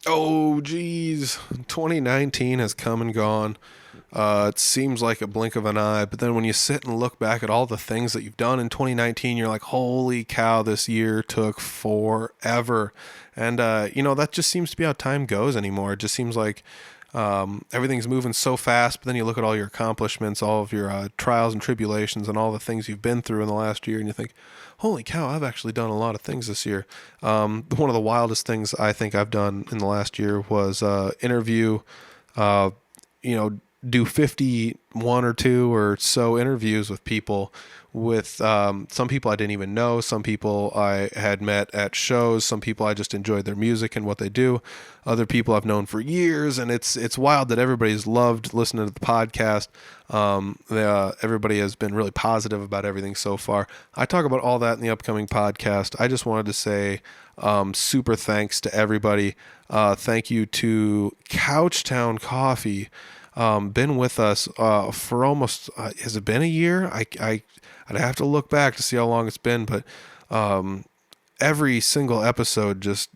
Oh, geez. 2019 has come and gone. It seems like a blink of an eye, but then when you sit and look back at all the things that you've done in 2019, you're like, holy cow, this year took forever. And, that just seems to be how time goes anymore. It just seems like everything's moving so fast, but then you look at all your accomplishments, all of your trials and tribulations, and all the things you've been through in the last year, and you think, holy cow, I've actually done a lot of things this year. One of the wildest things I think I've done in the last year was interview, uh, you know, do 51 or 2 or so interviews with people, with some people I didn't even know, some people I had met at shows, some people I just enjoyed their music and what they do, other people I've known for years. And it's wild that everybody's loved listening to the podcast. Everybody has been really positive about everything so far. I talk about all that in the upcoming podcast. I just wanted to say super thanks to everybody. Thank you to Couchtown Coffee. Been with us for almost has it been a year? I'd have to look back to see how long it's been, but every single episode just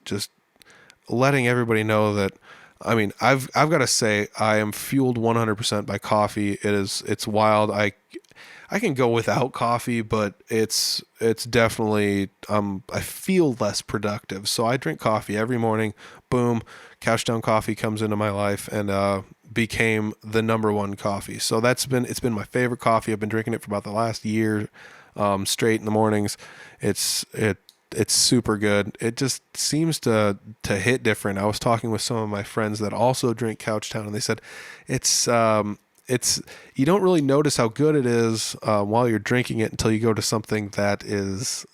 letting everybody know that, I mean, I've got to say I am fueled 100% by coffee. It's wild. I can go without coffee, but it's definitely I feel less productive. So I drink coffee every morning. Boom, Couchdown Coffee comes into my life and became the number one coffee. So it's been my favorite coffee. I've been drinking it for about the last year straight in the mornings. It's super good. It just seems to hit different. I was talking with some of my friends that also drink Couchtown, and they said it's you don't really notice how good it is while you're drinking it until you go to something that is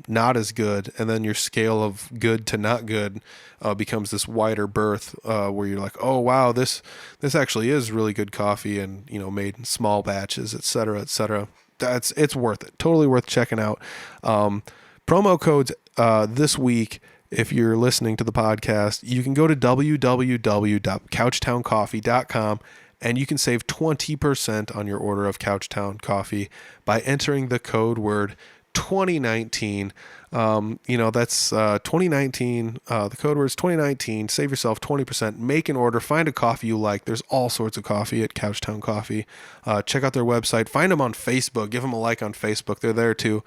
not as good, and then your scale of good to not good becomes this wider berth where you're like, oh wow, this actually is really good coffee, and made in small batches, etc., etc. It's worth it. Totally worth checking out. Promo codes this week. If you're listening to the podcast, you can go to www.couchtowncoffee.com and you can save 20% on your order of Couchtown Coffee by entering the code word 2019. That's 2019. The code word is 2019. Save yourself 20%. Make an order. Find a coffee you like. There's all sorts of coffee at Couchtown Coffee. Check out their website. Find them on Facebook. Give them a like on Facebook. They're there too.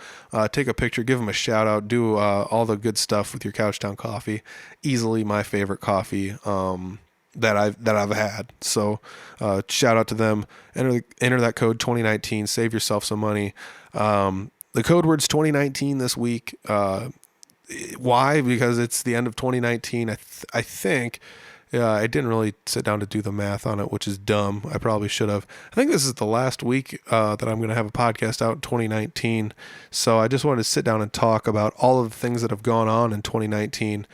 Take a picture. Give them a shout out. Do all the good stuff with your Couchtown Coffee. Easily my favorite coffee. That I've had. So shout out to them. Enter that code 2019. Save yourself some money. The code word's 2019 this week. Why? Because it's the end of 2019. I think. I didn't really sit down to do the math on it, which is dumb. I probably should have. I think this is the last week that I'm going to have a podcast out in 2019. So I just wanted to sit down and talk about all of the things that have gone on in 2019.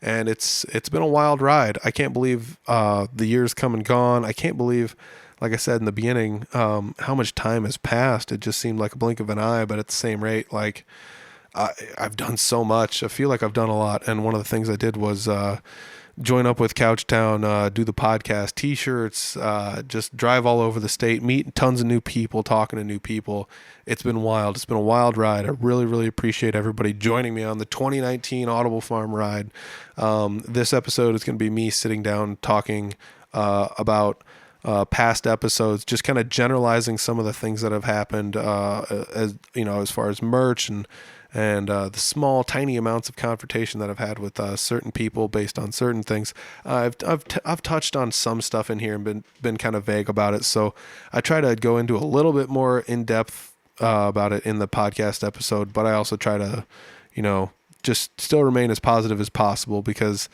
And it's been a wild ride. I can't believe the year's come and gone. I can't believe, like I said in the beginning, how much time has passed. It just seemed like a blink of an eye, but at the same rate, like I've done so much. I feel like I've done a lot. And one of the things I did was join up with Couchtown, do the podcast, t-shirts, just drive all over the state, meet tons of new people, talking to new people. It's been wild. It's been a wild ride. I really, really appreciate everybody joining me on the 2019 Audible Farm ride. This episode is going to be me sitting down talking about past episodes, just kind of generalizing some of the things that have happened as far as merch and the small, tiny amounts of confrontation that I've had with certain people based on certain things. I've touched on some stuff in here and been kind of vague about it, so I try to go into a little bit more in depth about it in the podcast episode. But I also try to, just still remain as positive as possible because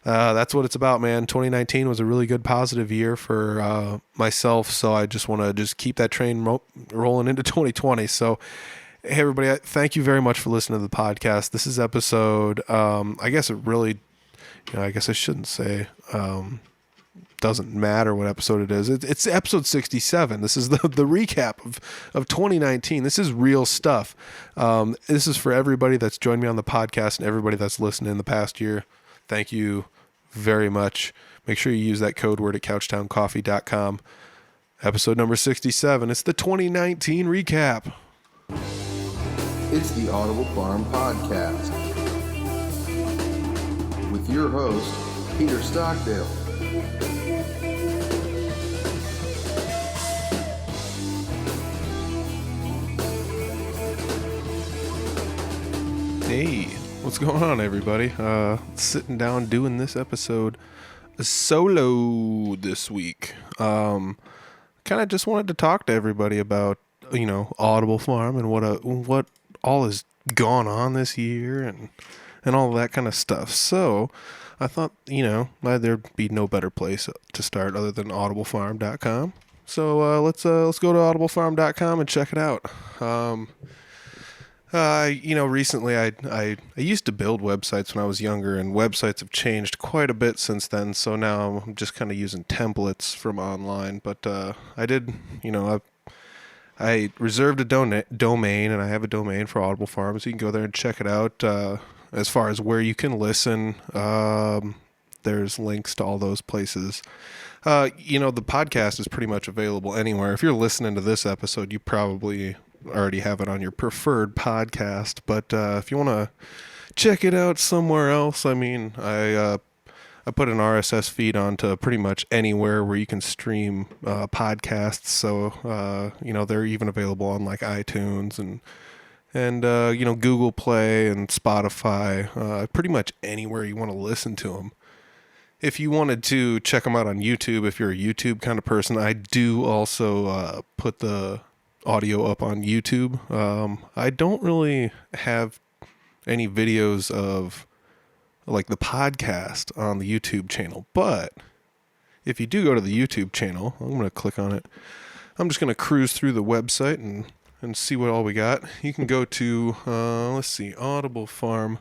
that's what it's about, man. 2019 was a really good positive year for myself, so I just want to just keep that train rolling into 2020. So. Hey everybody, thank you very much for listening to the podcast. This is episode, I guess it really, I guess I shouldn't say, doesn't matter what episode it is. It's episode 67. This is the recap of 2019. This is real stuff. This is for everybody that's joined me on the podcast and everybody that's listened in the past year. Thank you very much. Make sure you use that code word at couchtowncoffee.com. Episode number 67. It's the 2019 recap. It's the Audible Farm Podcast with your host, Peter Stockdale. Hey, what's going on, everybody? Sitting down doing this episode solo this week. Kind of just wanted to talk to everybody about, Audible Farm and what all has gone on this year and all that kind of stuff. So I thought, there'd be no better place to start other than audiblefarm.com. So let's go to audiblefarm.com and check it out. Recently I used to build websites when I was younger, and websites have changed quite a bit since then. So now I'm just kind of using templates from online. But I reserved a domain, and I have a domain for Audible Farm, so you can go there and check it out. As far as where you can listen, there's links to all those places. The podcast is pretty much available anywhere. If you're listening to this episode, you probably already have it on your preferred podcast, but if you want to check it out somewhere else, I put an RSS feed onto pretty much anywhere where you can stream podcasts. So they're even available on like iTunes and Google Play and Spotify. Pretty much anywhere you want to listen to them. If you wanted to check them out on YouTube, if you're a YouTube kind of person, I do also put the audio up on YouTube. I don't really have any videos of like the podcast on the YouTube channel, but if you do go to the YouTube channel, I'm going to click on it. I'm just going to cruise through the website and see what all we got. You can go to, Audible Farm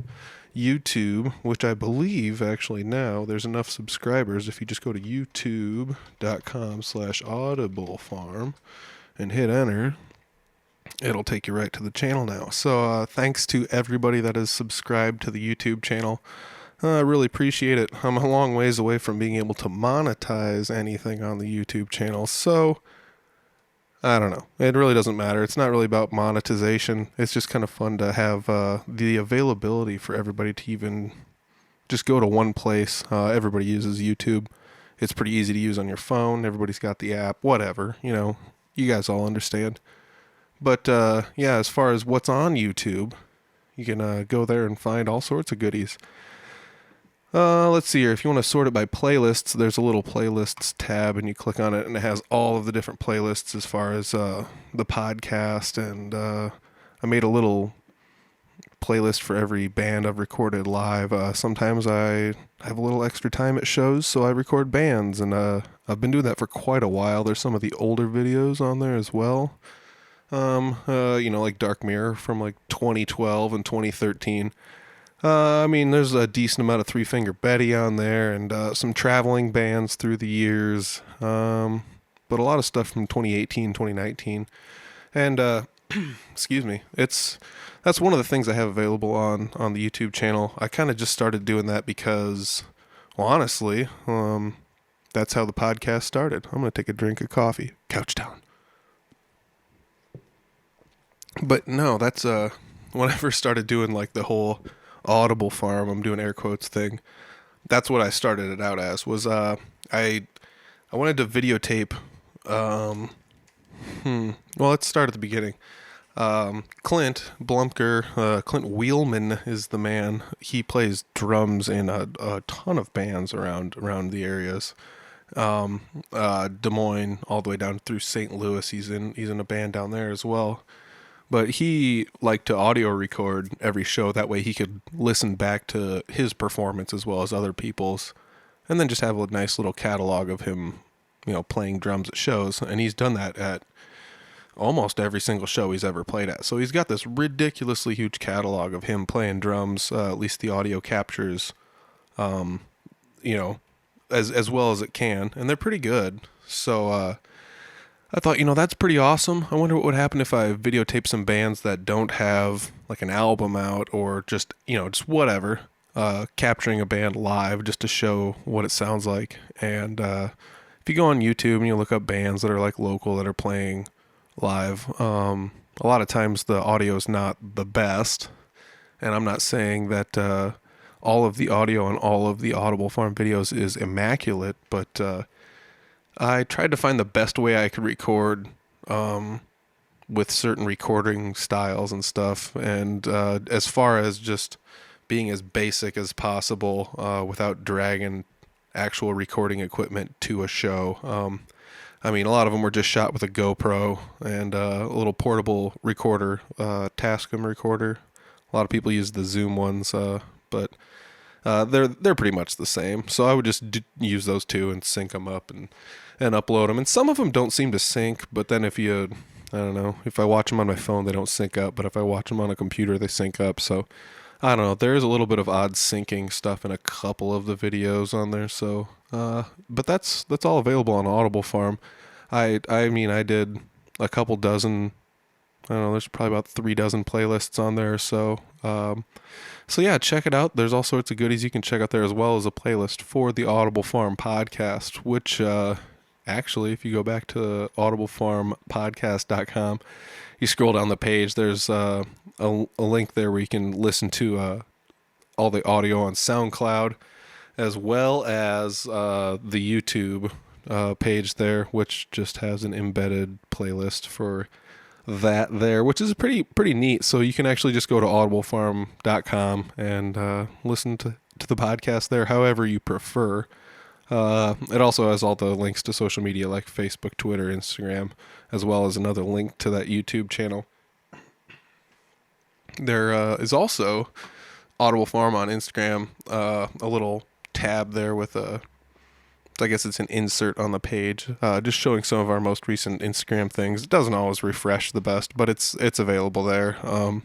YouTube, which I believe actually now there's enough subscribers. If you just go to youtube.com/audiblefarm and hit enter, it'll take you right to the channel now. So thanks to everybody that has subscribed to the YouTube channel. I really appreciate it. I'm a long ways away from being able to monetize anything on the YouTube channel, so I don't know. It really doesn't matter. It's not really about monetization. It's just kind of fun to have the availability for everybody to even just go to one place. Everybody uses YouTube. It's pretty easy to use on your phone. Everybody's got the app, whatever. You guys all understand. But as far as what's on YouTube, you can go there and find all sorts of goodies. Let's see here. If you want to sort it by playlists, there's a little playlists tab, and you click on it, and it has all of the different playlists as far as the podcast. And I made a little playlist for every band I've recorded live. Sometimes I have a little extra time at shows, so I record bands, and I've been doing that for quite a while. There's some of the older videos on there as well. Like Dark Mirror from like 2012 and 2013. There's a decent amount of Three Finger Betty on there, and some traveling bands through the years. But a lot of stuff from 2018, 2019. And, excuse me, that's one of the things I have available on the YouTube channel. I kind of just started doing that because, well, honestly, that's how the podcast started. I'm going to take a drink of coffee. Couchtown. But no, that's when I first started doing like the whole Audible Farm, I'm doing air quotes thing. That's what I started it out as. Was I wanted to videotape. Well, let's start at the beginning. Clint Blumker, Clint Wheelman is the man. He plays drums in a ton of bands around the areas. Des Moines all the way down through St. Louis. He's in a band down there as well. But he liked to audio record every show. That way he could listen back to his performance as well as other people's, and then just have a nice little catalog of him, playing drums at shows. And he's done that at almost every single show he's ever played at. So he's got this ridiculously huge catalog of him playing drums, at least the audio captures, as well as it can. And they're pretty good. So, I thought, that's pretty awesome. I wonder what would happen if I videotape some bands that don't have like an album out, or just whatever, capturing a band live just to show what it sounds like. And if you go on YouTube and you look up bands that are like local that are playing live, a lot of times the audio is not the best. And I'm not saying that all of the audio on all of the Audible Farm videos is immaculate, but I tried to find the best way I could record with certain recording styles and stuff. And as far as just being as basic as possible without dragging actual recording equipment to a show. I mean, a lot of them were just shot with a GoPro and a little portable recorder, Tascam recorder. A lot of people use the Zoom ones, but they're pretty much the same. So I would just use those two and sync them up and upload them. And some of them don't seem to sync, but then I don't know, if I watch them on my phone, they don't sync up. But if I watch them on a computer, they sync up. So I don't know. There is a little bit of odd syncing stuff in a couple of the videos on there. So, but that's all available on Audible Farm. I mean, I did a couple dozen. I don't know. There's probably about 3 dozen playlists on there. So, so yeah, check it out. There's all sorts of goodies you can check out there, as well as a playlist for the Audible Farm podcast, which, actually, if you go back to audiblefarmpodcast.com, you scroll down the page, there's a link there where you can listen to all the audio on SoundCloud, as well as the YouTube page there, which just has an embedded playlist for that there, which is pretty neat. So you can actually just go to audiblefarm.com and listen to the podcast there however you prefer. It also has all the links to social media like Facebook, Twitter, Instagram, as well as another link to that YouTube channel. There is also Audible Farm on Instagram, a little tab there with I guess it's an insert on the page, just showing some of our most recent Instagram things. It doesn't always refresh the best, but it's available there. And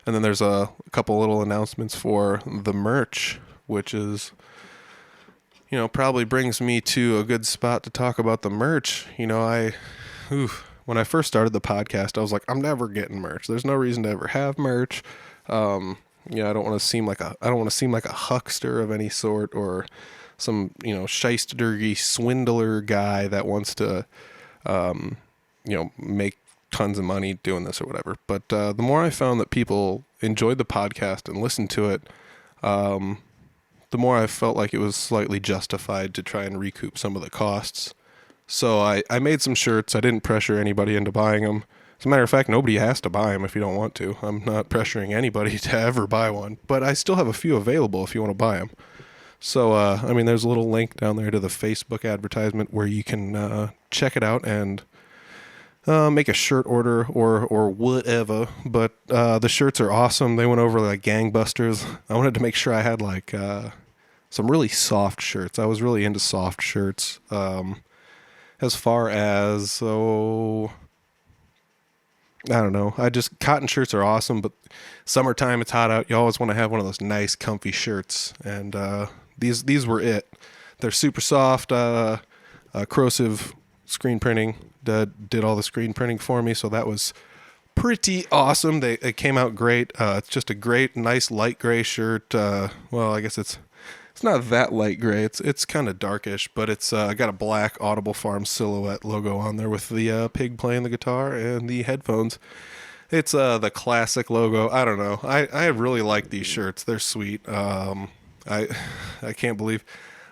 then there's a couple little announcements for the merch, which is, probably brings me to a good spot to talk about the merch. When I first started the podcast, I was like, I'm never getting merch. There's no reason to ever have merch. I don't want to seem like a huckster of any sort, or some, shystergy swindler guy that wants to, make tons of money doing this or whatever. But the more I found that people enjoyed the podcast and listened to it, the more I felt like it was slightly justified to try and recoup some of the costs. So I made some shirts. I didn't pressure anybody into buying them. As a matter of fact, nobody has to buy them if you don't want to. I'm not pressuring anybody to ever buy one, but I still have a few available if you want to buy them. So, there's a little link down there to the Facebook advertisement where you can check it out and make a shirt order or whatever. But the shirts are awesome. They went over like gangbusters. I wanted to make sure I had like some really soft shirts. I was really into soft shirts. As far as, I don't know. Cotton shirts are awesome, but summertime, it's hot out. You always want to have one of those nice, comfy shirts. And these were it. They're super soft, corrosive screen printing. Did all the screen printing for me, so that was pretty awesome. It came out great. It's just a great, nice light gray shirt. Well, I guess it's not that light gray. It's kind of darkish, but it's got a black Audible Farm silhouette logo on there with the pig playing the guitar and the headphones. It's the classic logo. I don't know. I really like these shirts. They're sweet. I can't believe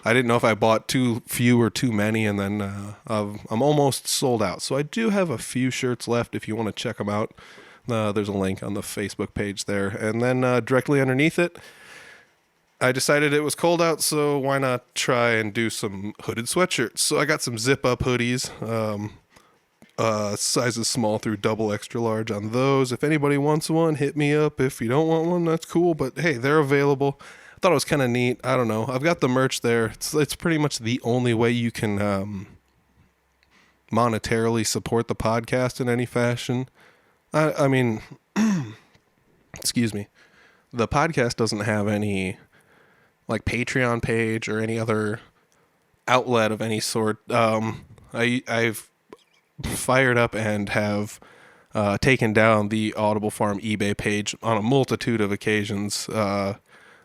I didn't know if I bought too few or too many, and then I'm almost sold out. So I do have a few shirts left if you want to check them out. There's a link on the Facebook page there. And then directly underneath it, I decided it was cold out, so why not try and do some hooded sweatshirts? So I got some zip-up hoodies, sizes small through double extra large on those. If anybody wants one, hit me up. If you don't want one, that's cool. But hey, they're available. I thought it was kind of neat. I don't know. I've got the merch there. It's pretty much the only way you can monetarily support the podcast in any fashion. I mean, excuse me. The podcast doesn't have any like Patreon page or any other outlet of any sort. I've fired up and have taken down the Audible Farm eBay page on a multitude of occasions.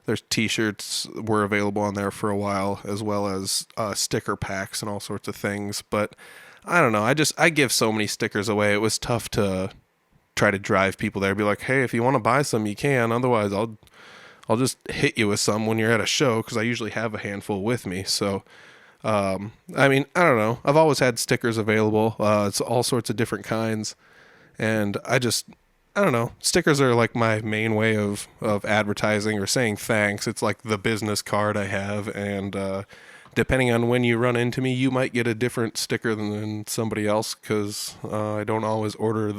There's t-shirts were available on there for a while, as well as sticker packs and all sorts of things. But I don't know. I give so many stickers away. It was tough to try to drive people there. Be like, hey, if you want to buy some, you can. Otherwise, I'll I'll just hit you with some when you're at a show because I usually have a handful with me. So, I mean, I don't know. I've always had stickers available. It's all sorts of different kinds. And I don't know. Stickers are like my main way of advertising or saying thanks. It's like the business card I have. And depending on when you run into me, you might get a different sticker than somebody else because I don't always order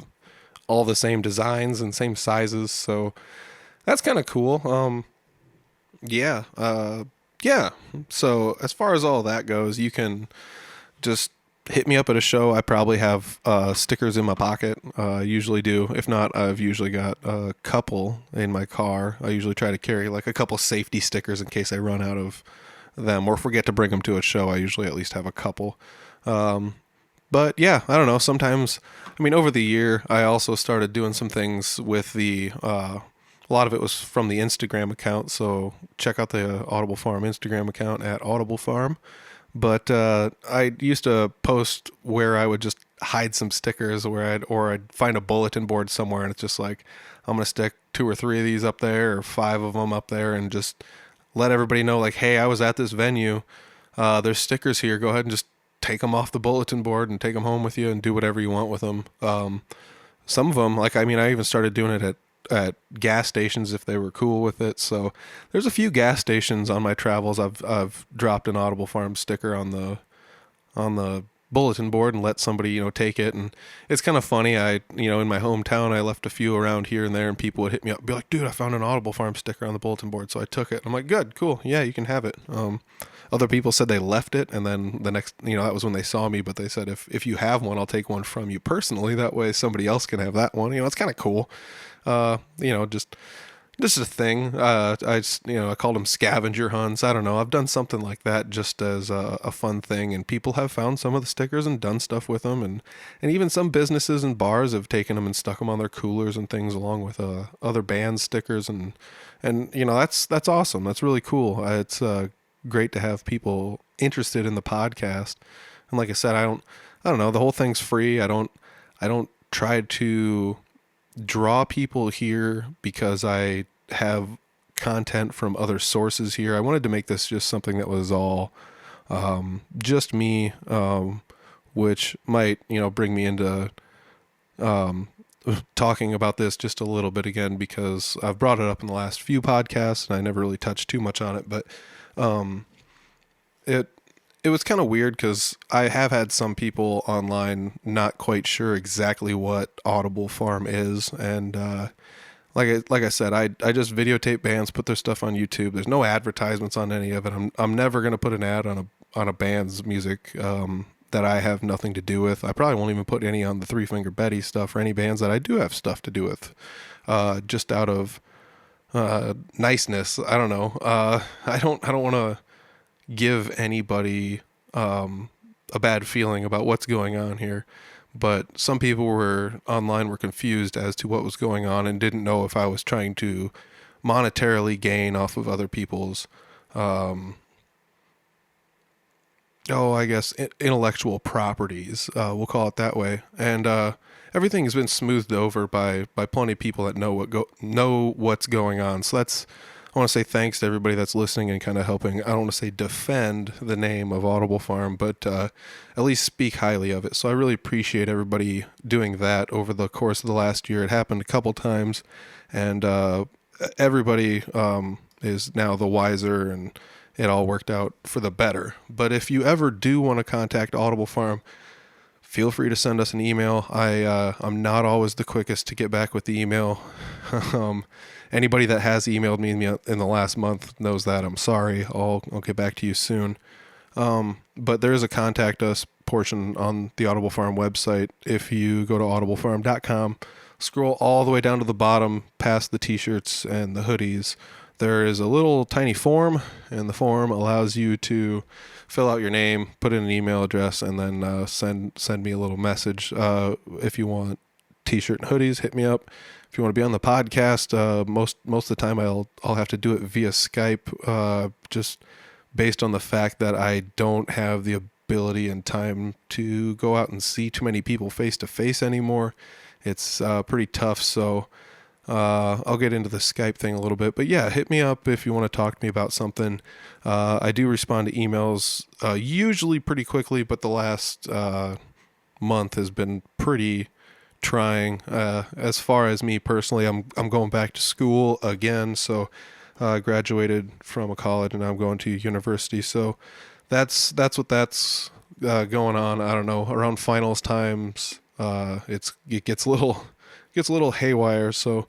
all the same designs and same sizes. So that's kind of cool. Yeah. Yeah. So as far as all that goes, you can just hit me up at a show. I probably have stickers in my pocket. Usually do. If not, I've usually got a couple in my car. I usually try to carry like a couple safety stickers in case I run out of them or forget to bring them to a show. I usually at least have a couple. But yeah, I don't know. Sometimes, I mean, over the year, I also started doing some things with a lot of it was from the Instagram account. So check out the Audible Farm Instagram account at Audible Farm. But I used to post where I would just hide some stickers I'd find a bulletin board somewhere and it's just like, I'm going to stick 2 or 3 of these up there or 5 of them up there and just let everybody know like, hey, I was at this venue. There's stickers here. Go ahead and just take them off the bulletin board and take them home with you and do whatever you want with them. Some of them, like, I mean, I even started doing it at gas stations if they were cool with it. So there's a few gas stations on my travels. I've dropped an Audible Farm sticker on the bulletin board and let somebody, take it. And it's kind of funny. In my hometown, I left a few around here and there and people would hit me up and be like, dude, I found an Audible Farm sticker on the bulletin board. So I took it. I'm like, good, cool. Yeah, you can have it. Other people said they left it. And then the next, that was when they saw me, but they said, if you have one, I'll take one from you personally. That way somebody else can have that one. It's kind of cool. Just a thing. I called them scavenger hunts. I don't know. I've done something like that just as a fun thing, and people have found some of the stickers and done stuff with them, and even some businesses and bars have taken them and stuck them on their coolers and things, along with other band stickers, and that's awesome. That's really cool. It's great to have people interested in the podcast, and like I said, I don't know. The whole thing's free. I don't try to draw people here because I have content from other sources here. I wanted to make this just something that was all just me, which might bring me into talking about this just a little bit again because I've brought it up in the last few podcasts and I never really touched too much on it, but it was kind of weird because I have had some people online not quite sure exactly what Audible Farm is, and like I said, I just videotape bands, put their stuff on YouTube. There's no advertisements on any of it. I'm never gonna put an ad on a band's music that I have nothing to do with. I probably won't even put any on the Three Finger Betty stuff or any bands that I do have stuff to do with, just out of niceness. I don't know. I don't want to give anybody a bad feeling about what's going on here, but some people were confused as to what was going on and didn't know if I was trying to monetarily gain off of other people's I guess intellectual properties, we'll call it that way. And everything has been smoothed over by plenty of people that know what's going on. So I want to say thanks to everybody that's listening and kind of helping. I don't want to say defend the name of Audible Farm, but at least speak highly of it. So I really appreciate everybody doing that over the course of the last year. It happened a couple times, and everybody is now the wiser, and it all worked out for the better. But if you ever do want to contact Audible Farm, feel free to send us an email. I'm not always the quickest to get back with the email. Anybody that has emailed me in the last month knows that. I'm sorry. I'll get back to you soon. But there is a contact us portion on the Audible Farm website. If you go to audiblefarm.com, scroll all the way down to the bottom past the t-shirts and the hoodies, there is a little tiny form, and the form allows you to fill out your name, put in an email address, and then send me a little message. If you want t-shirt and hoodies, hit me up. If you want to be on the podcast, most of the time I'll have to do it via Skype, just based on the fact that I don't have the ability and time to go out and see too many people face to face anymore. It's pretty tough. So I'll get into the Skype thing a little bit, but yeah, hit me up if you want to talk to me about something. I do respond to emails usually pretty quickly, but the last month has been pretty trying. As far as me personally, I'm going back to school again, so I graduated from a college and I'm going to university. So that's what that's going on. I don't know, around finals times. It gets a little haywire. So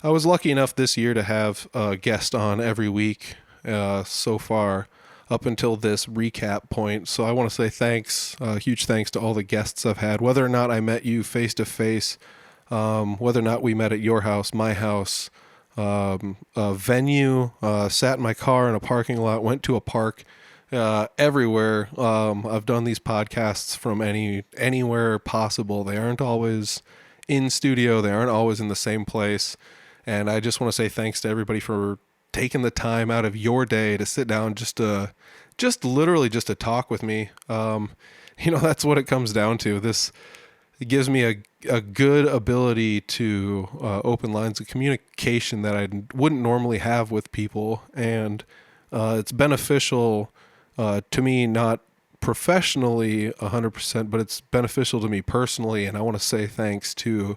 I was lucky enough this year to have a guest on every week so far up until this recap point. So I want to say thanks, huge thanks to all the guests I've had, whether or not I met you face to face, whether or not we met at your house, my house, a venue, sat in my car in a parking lot, went to a park, everywhere. I've done these podcasts from anywhere possible. They aren't always in studio. They aren't always in the same place. And I just want to say thanks to everybody for taking the time out of your day to sit down just literally just to talk with me. That's what it comes down to. It gives me a good ability to open lines of communication that I wouldn't normally have with people. And it's beneficial to me, not professionally 100%, but it's beneficial to me personally. And I want to say thanks to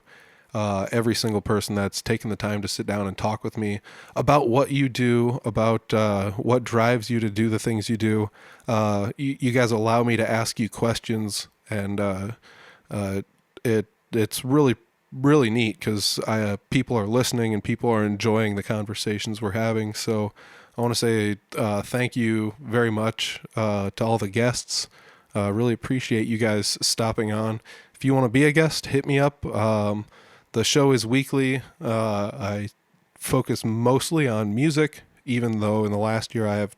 every single person that's taken the time to sit down and talk with me about what you do, about what drives you to do the things you do. You guys allow me to ask you questions, and it's really really neat because people are listening and people are enjoying the conversations we're having. So I want to say thank you very much to all the guests. Really appreciate you guys stopping on. If you want to be a guest, hit me up. The show is weekly. I focus mostly on music, even though in the last year I have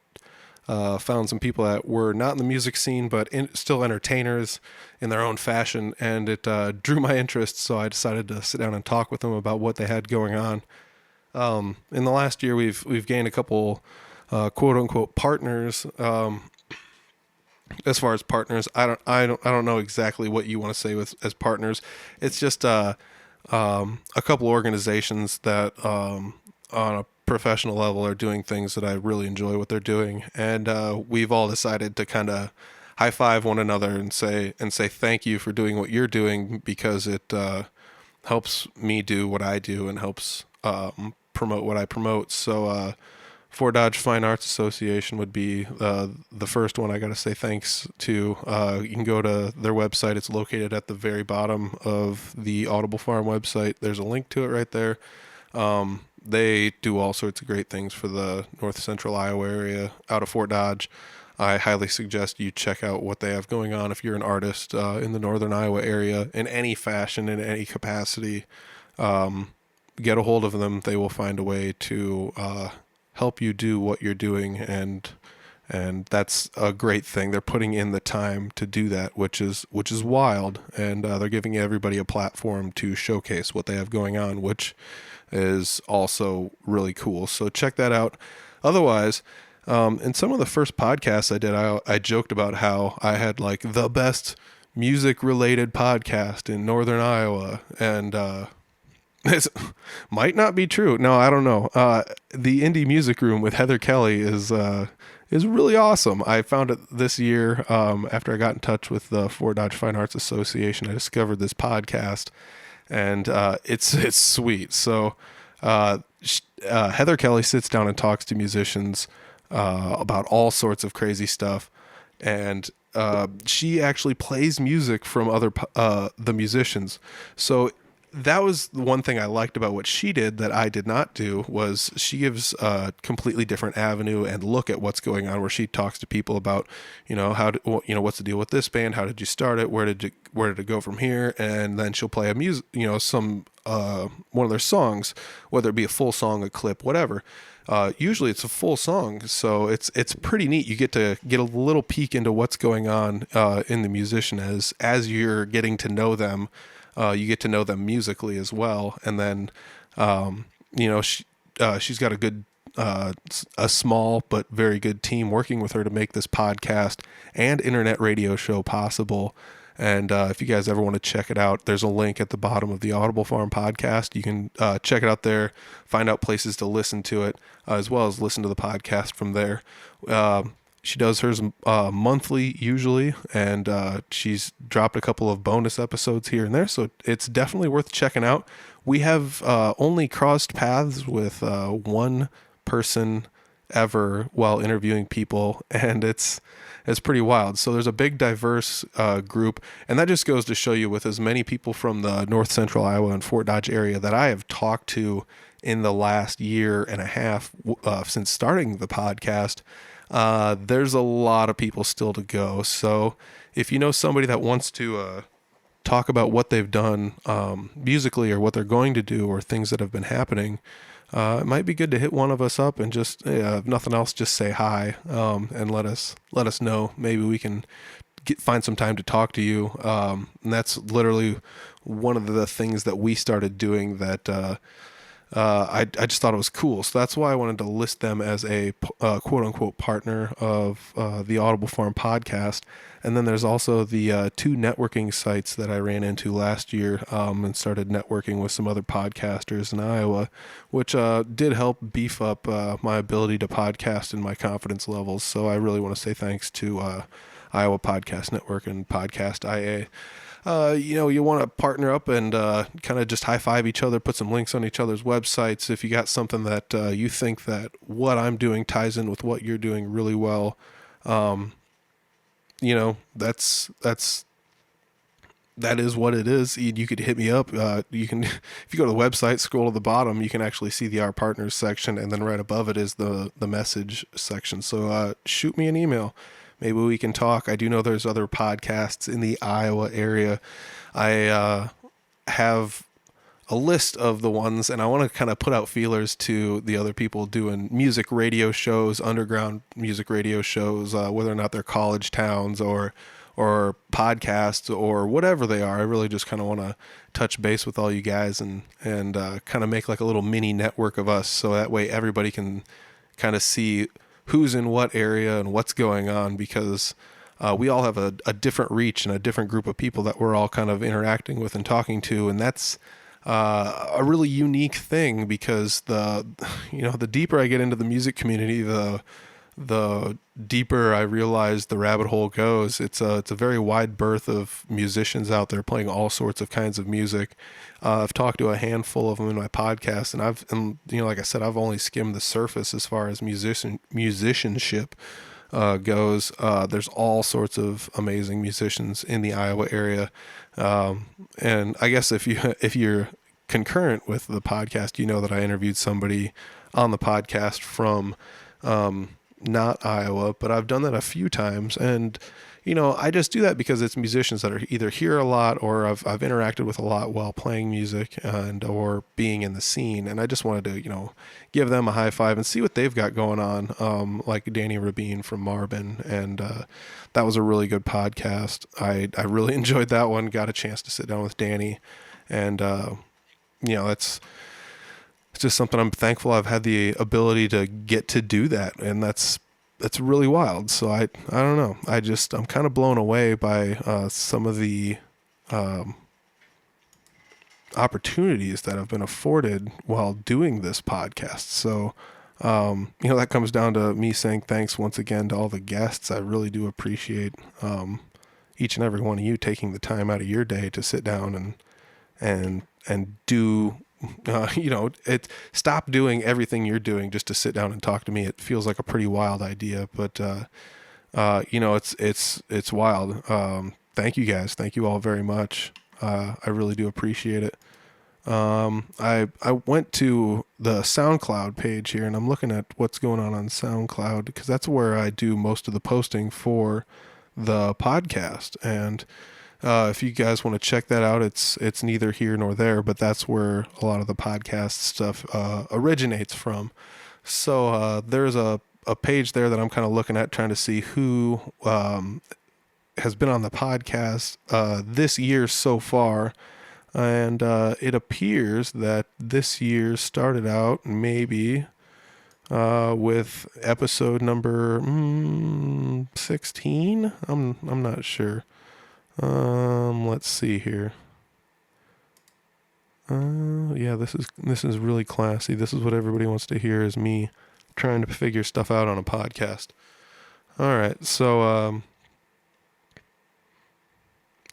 found some people that were not in the music scene, but still entertainers in their own fashion, and it drew my interest, so I decided to sit down and talk with them about what they had going on. In the last year, we've gained a couple quote unquote partners. As far as partners, I don't know exactly what you want to say as partners. It's just a couple organizations that on a professional level are doing things that I really enjoy what they're doing, and we've all decided to kind of high five one another and say thank you for doing what you're doing, because it helps me do what I do and helps promote what I promote. So Fort Dodge Fine Arts Association would be the first one I got to say thanks to. You can go to their website. It's located at the very bottom of the Audible Farm website. There's a link to it right there. They do all sorts of great things for the north central Iowa area out of Fort Dodge. I highly suggest you check out what they have going on if you're an artist in the northern Iowa area in any fashion, in any capacity. Get a hold of them. They will find a way to help you do what you're doing, and that's a great thing. They're putting in the time to do that, which is wild, and they're giving everybody a platform to showcase what they have going on, which is also really cool. So check that out. Otherwise, in some of the first podcasts I did, I joked about how I had like the best music related podcast in northern Iowa, and it might not be true. No, I don't know. The Indie Music Room with Heather Kelly is really awesome. I found it this year after I got in touch with the Fort Dodge Fine Arts Association. I discovered this podcast, and it's sweet. So Heather Kelly sits down and talks to musicians about all sorts of crazy stuff, and she actually plays music from the musicians. So that was the one thing I liked about what she did that I did not do, was she gives a completely different avenue and look at what's going on, where she talks to people about, what's the deal with this band? How did you start it? Where did it go from here? And then she'll play one of their songs, whether it be a full song, a clip, whatever. Usually it's a full song, so it's pretty neat. You get a little peek into what's going on in the musician as you're getting to know them. You get to know them musically as well, and then she's got a small but very good team working with her to make this podcast and internet radio show possible. And if you guys ever want to check it out, there's a link at the bottom of the Audible Farm podcast. You can check it out there, find out places to listen to it, as well as listen to the podcast from there. She does hers monthly usually, and she's dropped a couple of bonus episodes here and there, so it's definitely worth checking out. We have only crossed paths with one person ever while interviewing people, and it's pretty wild. So there's a big diverse group, and that just goes to show you, with as many people from the north central Iowa and Fort Dodge area that I have talked to in the last year and a half since starting the podcast, there's a lot of people still to go. So if you know somebody that wants to talk about what they've done musically, or what they're going to do, or things that have been happening, it might be good to hit one of us up and just, if nothing else, just say hi, and let us know. Maybe we can find some time to talk to you. And that's literally one of the things that we started doing that I just thought it was cool. So that's why I wanted to list them as a quote unquote partner of the Audible Farm podcast. And then there's also the two networking sites that I ran into last year, and started networking with some other podcasters in Iowa, which did help beef up my ability to podcast and my confidence levels. So I really want to say thanks to Iowa Podcast Network and Podcast IA. You want to partner up and kind of just high five each other, put some links on each other's websites. If you got something that you think that what I'm doing ties in with what you're doing really well, that is what it is. You could hit me up. You can, if you go to the website, scroll to the bottom, you can actually see the Our Partners section, and then right above it is the message section. So shoot me an email. Maybe we can talk. I do know there's other podcasts in the Iowa area. I have a list of the ones, and I want to kind of put out feelers to the other people doing music radio shows, underground music radio shows, whether or not they're college towns or podcasts or whatever they are. I really just kind of want to touch base with all you guys and kind of make like a little mini network of us, so that way everybody can kind of see who's in what area and what's going on, because we all have a different reach and a different group of people that we're all kind of interacting with and talking to. And that's a really unique thing, because the deeper I get into the music community, the deeper I realize the rabbit hole goes. It's a very wide berth of musicians out there playing all sorts of kinds of music. I've talked to a handful of them in my podcast, and like I said, I've only skimmed the surface as far as musicianship goes. There's all sorts of amazing musicians in the Iowa area. And I guess if you're concurrent with the podcast, you know that I interviewed somebody on the podcast from, not Iowa, but I've done that a few times. And, I just do that because it's musicians that are either here a lot, or I've interacted with a lot while playing music or being in the scene. And I just wanted to, give them a high five and see what they've got going on. Like Danny Rabin from Marvin. And, that was a really good podcast. I really enjoyed that one. Got a chance to sit down with Danny, and, it's just something I'm thankful I've had the ability to get to do that. And that's really wild. So I don't know. I'm kind of blown away by some of the opportunities that have been afforded while doing this podcast. So, that comes down to me saying thanks once again to all the guests. I really do appreciate each and every one of you taking the time out of your day to sit down and do, stop doing everything you're doing just to sit down and talk to me. It feels like a pretty wild idea, but, it's wild. Thank you guys. Thank you all very much. I really do appreciate it. I went to the SoundCloud page here, and I'm looking at what's going on SoundCloud, because that's where I do most of the posting for the podcast. And if you guys want to check that out, it's neither here nor there, but that's where a lot of the podcast stuff originates from. So there's a page there that I'm kind of looking at, trying to see who has been on the podcast this year so far. And it appears that this year started out maybe with episode number 16. I'm not sure. Let's see here. Yeah, this is really classy. This is what everybody wants to hear is me trying to figure stuff out on a podcast. All right, so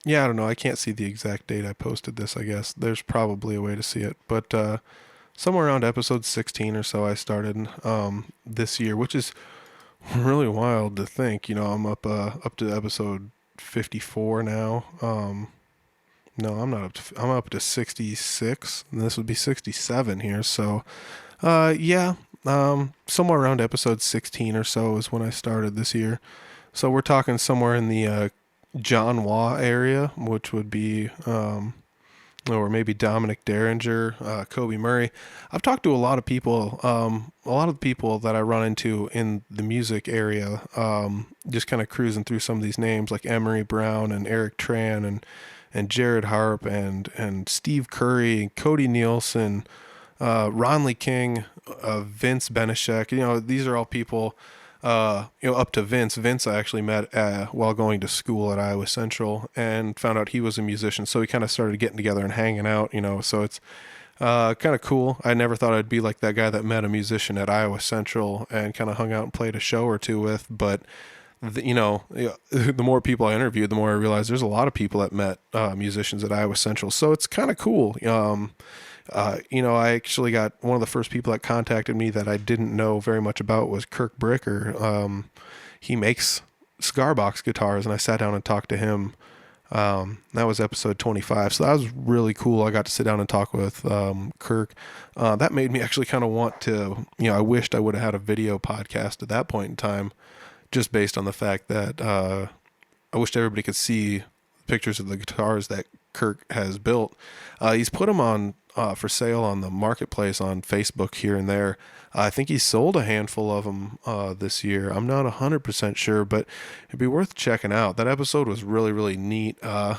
yeah, I don't know. I can't see the exact date I posted this. I guess there's probably a way to see it, but somewhere around episode 16 or so, I started this year, which is really wild to think. I'm up to episode 54 now. No, I'm not up to. I'm up to 66, and this would be 67 here. So, yeah, somewhere around episode 16 or so is when I started this year. So we're talking somewhere in the John Waugh area, which would be or maybe Dominic Derringer, Kobe Murray. I've talked to a lot of people, a lot of the people that I run into in the music area, just kind of cruising through some of these names like Emery Brown and Eric Tran and Jared Harp and Steve Curry and Cody Nielsen, Ron Lee King, Vince Benishek. These are all people, up to Vince. Vince I actually met while going to school at Iowa Central and found out he was a musician. So we kind of started getting together and hanging out, So it's kind of cool. I never thought I'd be like that guy that met a musician at Iowa Central and kind of hung out and played a show or two with. But the more people I interviewed, the more I realized there's a lot of people that met musicians at Iowa Central. So it's kind of cool. I actually got one of the first people that contacted me that I didn't know very much about was Kirk Bricker. He makes cigar box guitars, and I sat down and talked to him. That was episode 25. So that was really cool. I got to sit down and talk with Kirk. That made me actually kind of want to, I wished I would have had a video podcast at that point in time, just based on the fact that I wished everybody could see pictures of the guitars that Kirk has built. He's put them on for sale on the marketplace on Facebook here and there. I think he sold a handful of them this year. I'm not 100% sure, but it'd be worth checking out. That episode was really, really neat. I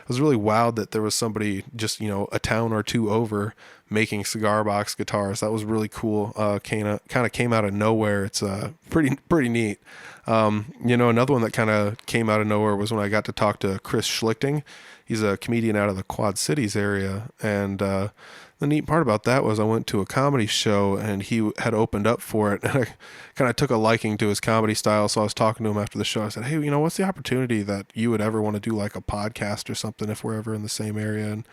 was really wowed that there was somebody just, a town or two over making cigar box guitars. That was really cool. Kind of came out of nowhere. It's pretty neat. Another one that kind of came out of nowhere was when I got to talk to Chris Schlichting. He's a comedian out of the Quad Cities area. And the neat part about that was I went to a comedy show and he had opened up for it. And I kind of took a liking to his comedy style. So I was talking to him after the show. I said, hey, what's the opportunity that you would ever want to do like a podcast or something if we're ever in the same area? And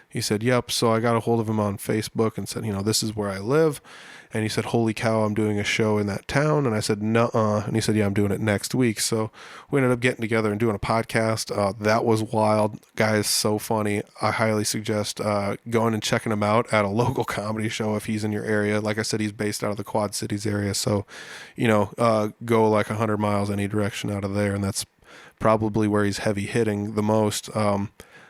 he said, yep. So I got a hold of him on Facebook and said, this is where I live. And he said, holy cow, I'm doing a show in that town. And I said, nuh-uh. And he said, yeah, I'm doing it next week. So we ended up getting together and doing a podcast. That was wild. Guy is so funny. I highly suggest going and checking him out at a local comedy show if he's in your area. Like I said, he's based out of the Quad Cities area. So, go like 100 miles any direction out of there. And that's probably where he's heavy hitting the most.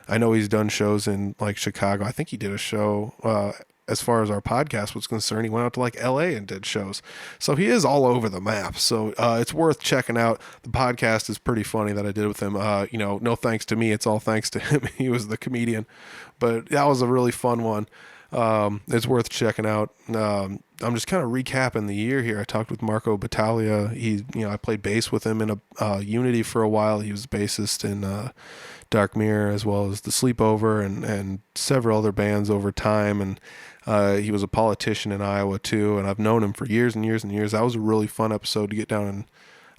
I know he's done shows in like Chicago. I think he did a show as far as our podcast was concerned. He went out to like LA and did shows. So he is all over the map. So it's worth checking out. The podcast is pretty funny that I did with him. No thanks to me. It's all thanks to him. He was the comedian. But that was a really fun one. It's worth checking out. I'm just kind of recapping the year here. I talked with Marco Battaglia. I played bass with him in a Unity for a while. He was bassist in Dark Mirror as well as The Sleepover and several other bands over time. And he was a politician in Iowa too. And I've known him for years and years and years. That was a really fun episode to get down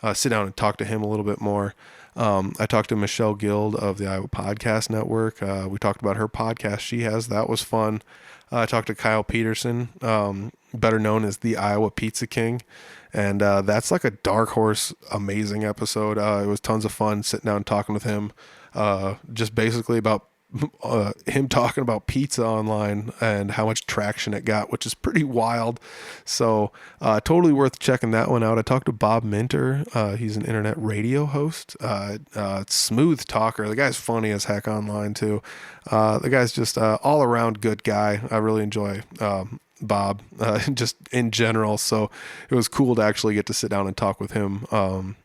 and sit down and talk to him a little bit more. I talked to Michelle Guild of the Iowa Podcast Network. We talked about her podcast she has. That was fun. I talked to Kyle Peterson, better known as the Iowa Pizza King. And that's like a dark horse, amazing episode. It was tons of fun sitting down and talking with him, just basically about him talking about pizza online and how much traction it got, which is pretty wild. So totally worth checking that one out. I talked to Bob Minter. He's an internet radio host, smooth talker. The guy's funny as heck online too. The guy's just all around good guy. I really enjoy Bob just in general. So it was cool to actually get to sit down and talk with him on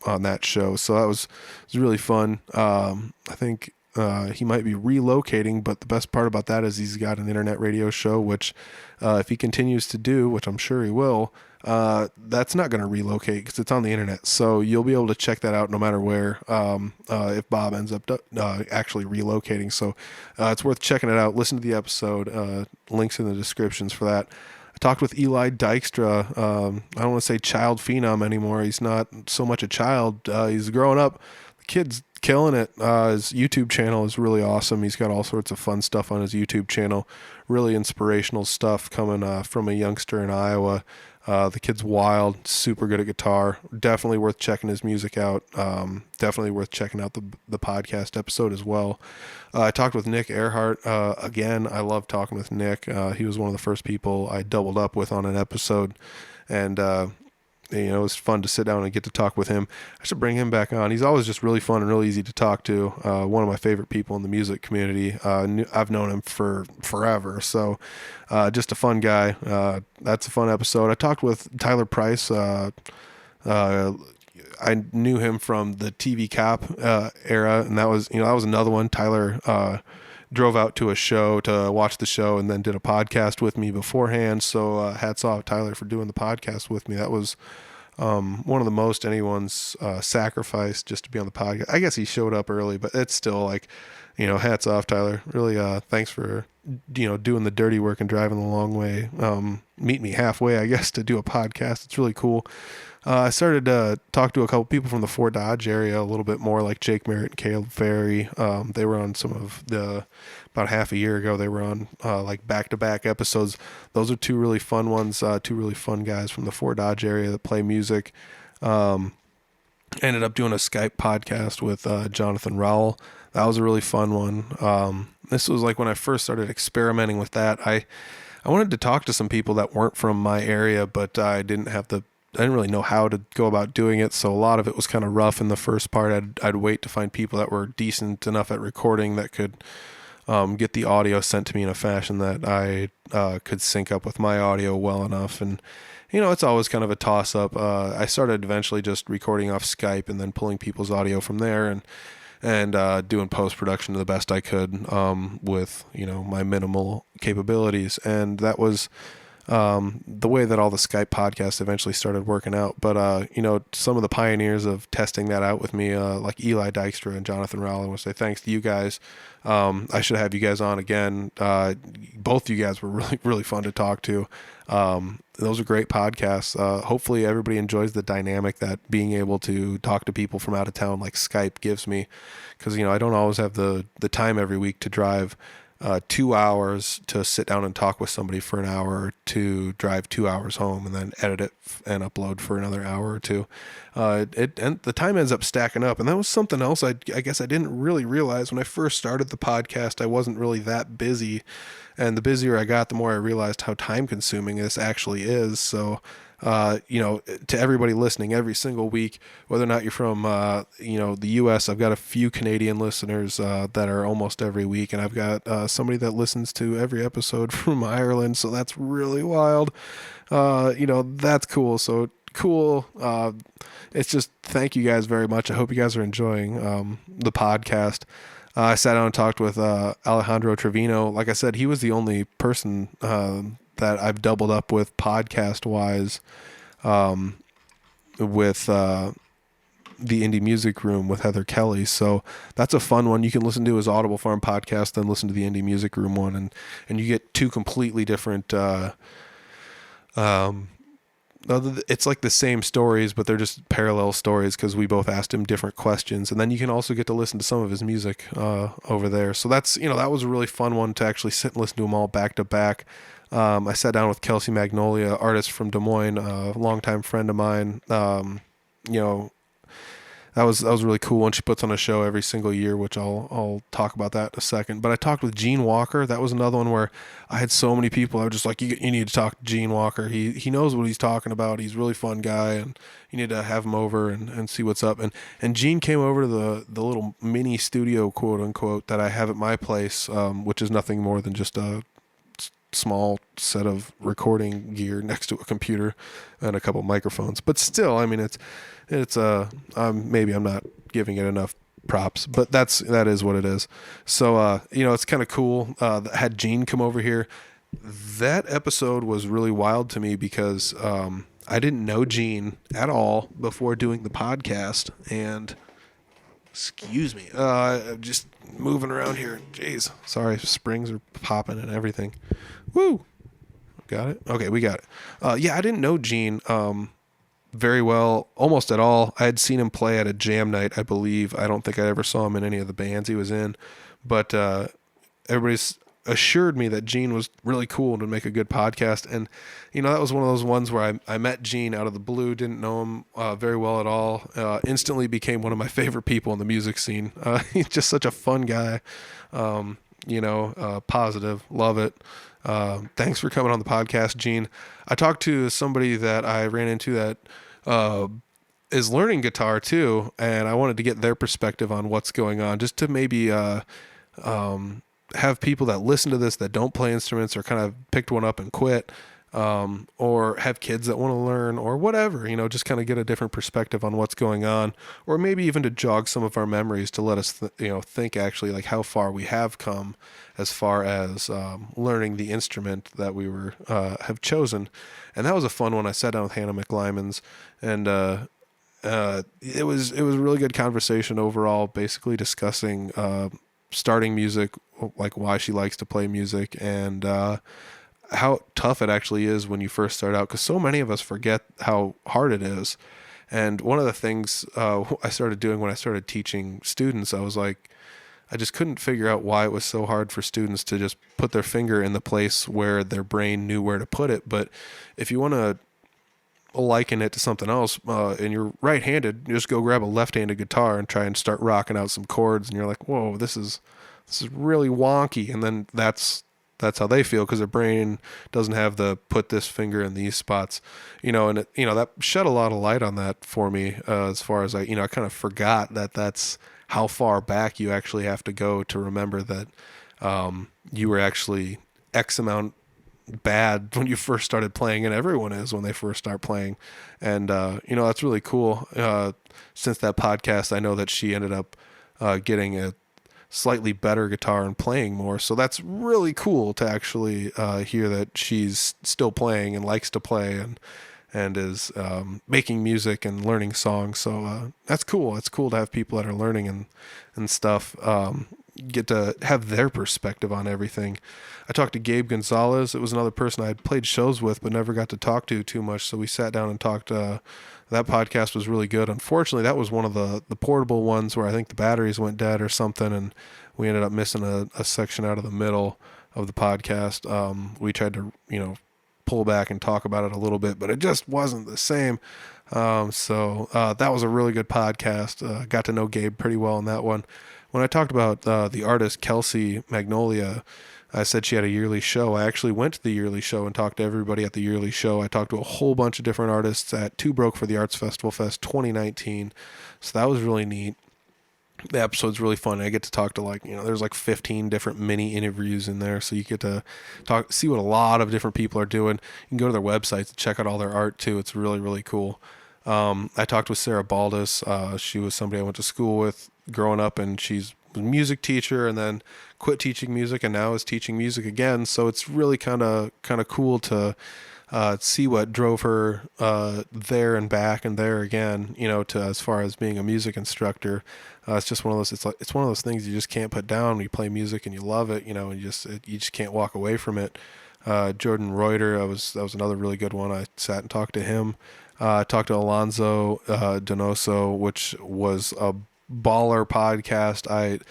that show. So that was really fun. I think he might be relocating, but the best part about that is he's got an internet radio show, which if he continues to do, which I'm sure he will, that's not going to relocate because it's on the internet. So you'll be able to check that out no matter where, if Bob ends up actually relocating. So it's worth checking it out. Listen to the episode. Links in the descriptions for that. I talked with Eli Dykstra. I don't want to say child phenom anymore. He's not so much a child. He's growing up. The kid's killing it. His YouTube channel is really awesome. He's got all sorts of fun stuff on his YouTube channel. Really inspirational stuff coming from a youngster in Iowa. The kid's wild, super good at guitar. Definitely worth checking his music out. Definitely worth checking out the podcast episode as well. I talked with Nick Earhart. Again, I love talking with Nick. He was one of the first people I doubled up with on an episode. And it was fun to sit down and get to talk with him. I should bring him back on. He's always just really fun and really easy to talk to. One of my favorite people in the music community. I've known him for forever. So just a fun guy. That's a fun episode. I talked with Tyler Price. I knew him from the TV Cop era, and that was another one. Tyler drove out to a show to watch the show and then did a podcast with me beforehand. So hats off Tyler for doing the podcast with me. That was one of the most anyone's sacrificed just to be on the podcast. I guess he showed up early, but it's still like, hats off Tyler. Really, thanks for doing the dirty work and driving the long way. Meet me halfway, I guess, to do a podcast. It's really cool. I started to talk to a couple people from the Fort Dodge area a little bit more, like Jake Merritt and Caleb Ferry. They were on about half a year ago, they were on like back-to-back episodes. Those are two really fun ones, two really fun guys from the Fort Dodge area that play music. Ended up doing a Skype podcast with Jonathan Rowell. That was a really fun one. This was like when I first started experimenting with that. I wanted to talk to some people that weren't from my area, but I didn't really know how to go about doing it. So a lot of it was kind of rough in the first part. I'd wait to find people that were decent enough at recording that could get the audio sent to me in a fashion that I could sync up with my audio well enough. And, it's always kind of a toss up. I started eventually just recording off Skype and then pulling people's audio from there and doing post-production to the best I could with, my minimal capabilities. And that was the way that all the Skype podcasts eventually started working out. But, some of the pioneers of testing that out with me, like Eli Dykstra and Jonathan Rowell, I want to say thanks to you guys. I should have you guys on again. Both you guys were really, really fun to talk to. Those are great podcasts. Hopefully everybody enjoys the dynamic that being able to talk to people from out of town like Skype gives me. Because, I don't always have the time every week to drive 2 hours to sit down and talk with somebody for an hour, to drive 2 hours home and then edit it and upload for another hour or two. And the time ends up stacking up. And that was something else I guess I didn't really realize when I first started the podcast. I wasn't really that busy, and the busier I got, the more I realized how time consuming this actually is. So to everybody listening every single week, whether or not you're from, the U.S., I've got a few Canadian listeners that are almost every week, and I've got somebody that listens to every episode from Ireland, so that's really wild. That's cool. So cool. It's just thank you guys very much. I hope you guys are enjoying the podcast. I sat down and talked with Alejandro Trevino. Like I said, he was the only person that I've doubled up with podcast-wise with the Indie Music Room with Heather Kelly. So that's a fun one. You can listen to his Audible Farm podcast, then listen to the Indie Music Room one, and you get two completely different it's like the same stories, but they're just parallel stories because we both asked him different questions. And then you can also get to listen to some of his music over there. So that's, that was a really fun one to actually sit and listen to them all back to back. I sat down with Kelsey Magnolia, artist from Des Moines, a longtime friend of mine. That was really cool, and she puts on a show every single year, which I'll talk about that in a second. But I talked with Gene Walker. That was another one where I had so many people. I was just like, you need to talk to Gene Walker. He knows what he's talking about. He's a really fun guy, and you need to have him over and see what's up. And Gene came over to the little mini studio, quote unquote, that I have at my place, which is nothing more than just a small set of recording gear next to a computer and a couple microphones. But still, I mean, it's maybe I'm not giving it enough props, but that is what it is. So it's kind of cool. Had Gene come over here. That episode was really wild to me because I didn't know Gene at all before doing the podcast, and excuse me, just moving around here. Jeez, sorry, springs are popping and everything. Woo, got it. Okay, we got it. Yeah, I didn't know Gene very well, almost at all. I had seen him play at a jam night, I believe. I don't think I ever saw him in any of the bands he was in, but everybody's assured me that Gene was really cool and would make a good podcast. And, that was one of those ones where I met Gene out of the blue, didn't know him very well at all, instantly became one of my favorite people in the music scene. He's just such a fun guy, positive, love it. Thanks for coming on the podcast, Gene. I talked to somebody that I ran into that is learning guitar too, and I wanted to get their perspective on what's going on, just to maybe have people that listen to this that don't play instruments or kind of picked one up and quit, or have kids that want to learn or whatever, just kind of get a different perspective on what's going on, or maybe even to jog some of our memories to let us, think actually like how far we have come as far as learning the instrument that we were have chosen. And that was a fun one. I sat down with Hannah McLymans, and it was a really good conversation overall, basically discussing starting music, like why she likes to play music, and how tough it actually is when you first start out, because so many of us forget how hard it is. And one of the things I started doing when I started teaching students, I was like, I just couldn't figure out why it was so hard for students to just put their finger in the place where their brain knew where to put it. But if you want to liken it to something else, and you're right-handed, you just go grab a left-handed guitar and try and start rocking out some chords, and you're like, whoa, this is really wonky. And then that's how they feel, because their brain doesn't have the put this finger in these spots, and that shed a lot of light on that for me, as far as I kind of forgot that that's how far back you actually have to go to remember that you were actually X amount bad when you first started playing, and everyone is when they first start playing. And that's really cool. Since that podcast, I know that she ended up getting a slightly better guitar and playing more, so that's really cool to actually hear that she's still playing and likes to play, and is making music and learning songs. So that's cool. It's cool to have people that are learning and stuff get to have their perspective on everything. I talked to Gabe Gonzalez. It was another person I had played shows with but never got to talk to too much, so we sat down and talked. That podcast was really good. Unfortunately, that was one of the portable ones where I think the batteries went dead or something, and we ended up missing a section out of the middle of the podcast. We tried to, pull back and talk about it a little bit, but it just wasn't the same. So that was a really good podcast. Got to know Gabe pretty well in that one. When I talked about the artist Kelsey Magnolia, I said she had a yearly show. I actually went to the yearly show and talked to everybody at the yearly show. I talked to a whole bunch of different artists at Two Broke for the Arts Festival Fest 2019. So that was really neat. The episode's really fun. I get to talk to there's 15 different mini interviews in there. So you get to see what a lot of different people are doing. You can go to their websites and check out all their art too. It's really, really cool. I talked with Sarah Baldus. She was somebody I went to school with growing up, and she's a music teacher and then quit teaching music and now is teaching music again. So it's really kind of cool to see what drove her there and back and there again, to as far as being a music instructor. It's just one of those. It's one of those things you just can't put down when you play music and you love it, and you just can't walk away from it. Jordan Reuter, that was another really good one. I sat and talked to him. Talked to Alonzo Donoso, which was a baller podcast.